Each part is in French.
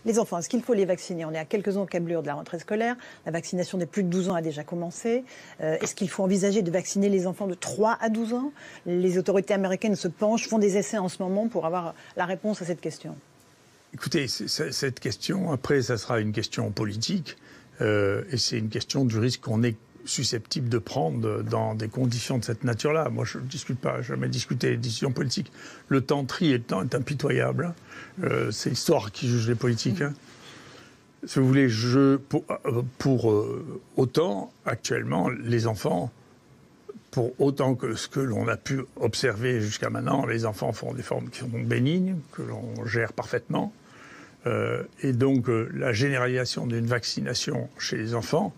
Les enfants, est-ce qu'il faut les vacciner? On est à quelques encablures de la rentrée scolaire. La vaccination des plus de 12 ans a déjà commencé. Est-ce qu'il faut envisager de vacciner les enfants de 3 à 12 ans? Les autorités américaines se penchent, font des essais en ce moment pour avoir la réponse à cette question. Écoutez, cette question, après, ça sera une question politique. Et c'est une question du risque qu'on est susceptible de prendre dans des conditions de cette nature-là. Moi, je ne discute pas, jamais discuté des décisions politiques. Le temps est impitoyable. C'est l'histoire qui juge les politiques. Si vous voulez, pour autant, actuellement, les enfants, pour autant que ce que l'on a pu observer jusqu'à maintenant, les enfants font des formes qui sont bénignes, que l'on gère parfaitement. Et donc, la généralisation d'une vaccination chez les enfants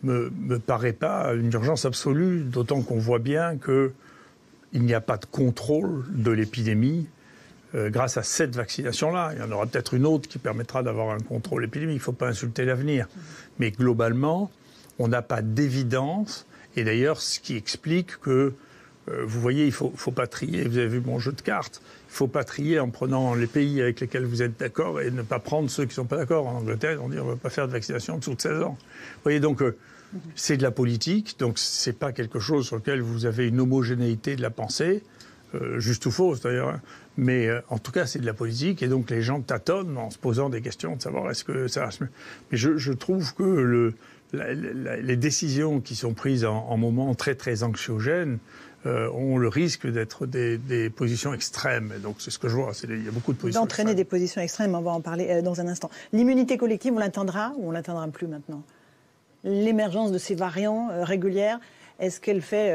me paraît pas une urgence absolue, d'autant qu'on voit bien qu'il n'y a pas de contrôle de l'épidémie grâce à cette vaccination-là. Il y en aura peut-être une autre qui permettra d'avoir un contrôle épidémique. Il ne faut pas insulter l'avenir. Mais globalement, on n'a pas d'évidence. Et d'ailleurs, ce qui explique que, vous voyez, il faut pas trier. Vous avez vu mon jeu de cartes. Il ne faut pas trier en prenant les pays avec lesquels vous êtes d'accord et ne pas prendre ceux qui ne sont pas d'accord. En Angleterre, on dit on ne va pas faire de vaccination en dessous de 16 ans. Vous voyez, donc, c'est de la politique. Donc, ce n'est pas quelque chose sur lequel vous avez une homogénéité de la pensée, juste ou fausse d'ailleurs. Hein. Mais en tout cas, c'est de la politique. Et donc, les gens tâtonnent en se posant des questions de savoir est-ce que ça... Mais je trouve que les décisions qui sont prises en moments très, très anxiogènes ont le risque d'être des positions extrêmes. Donc c'est ce que je vois, il y a beaucoup de positions d'entraîner des positions extrêmes, on va en parler dans un instant. L'immunité collective, on l'atteindra ou on ne l'atteindra plus maintenant? L'émergence de ces variants régulières, est-ce qu'elle fait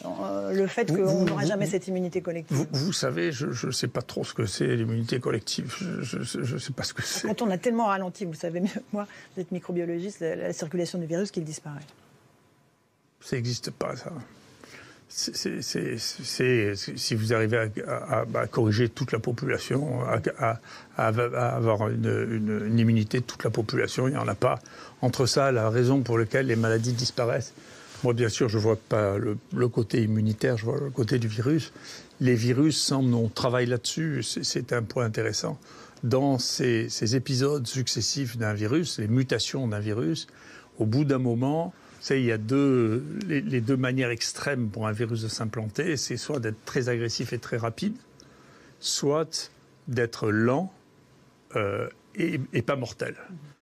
le fait qu'on n'aura jamais cette immunité collective? Vous savez, je ne sais pas trop ce que c'est l'immunité collective. Je ne sais pas ce que c'est. Quand on a tellement ralenti, vous savez mieux que moi, vous êtes microbiologiste, la circulation du virus, qu'il disparaît. Ça n'existe pas, ça. Si vous arrivez à corriger toute la population, à avoir une immunité de toute la population, il n'y en a pas. Entre ça, la raison pour laquelle les maladies disparaissent, moi bien sûr je ne vois pas le côté immunitaire, je vois le côté du virus. Les virus semblent, on travaille là-dessus, c'est un point intéressant. Dans ces épisodes successifs d'un virus, les mutations d'un virus, au bout d'un moment... Il y a les deux manières extrêmes pour un virus de s'implanter, c'est soit d'être très agressif et très rapide, soit d'être lent et pas mortel.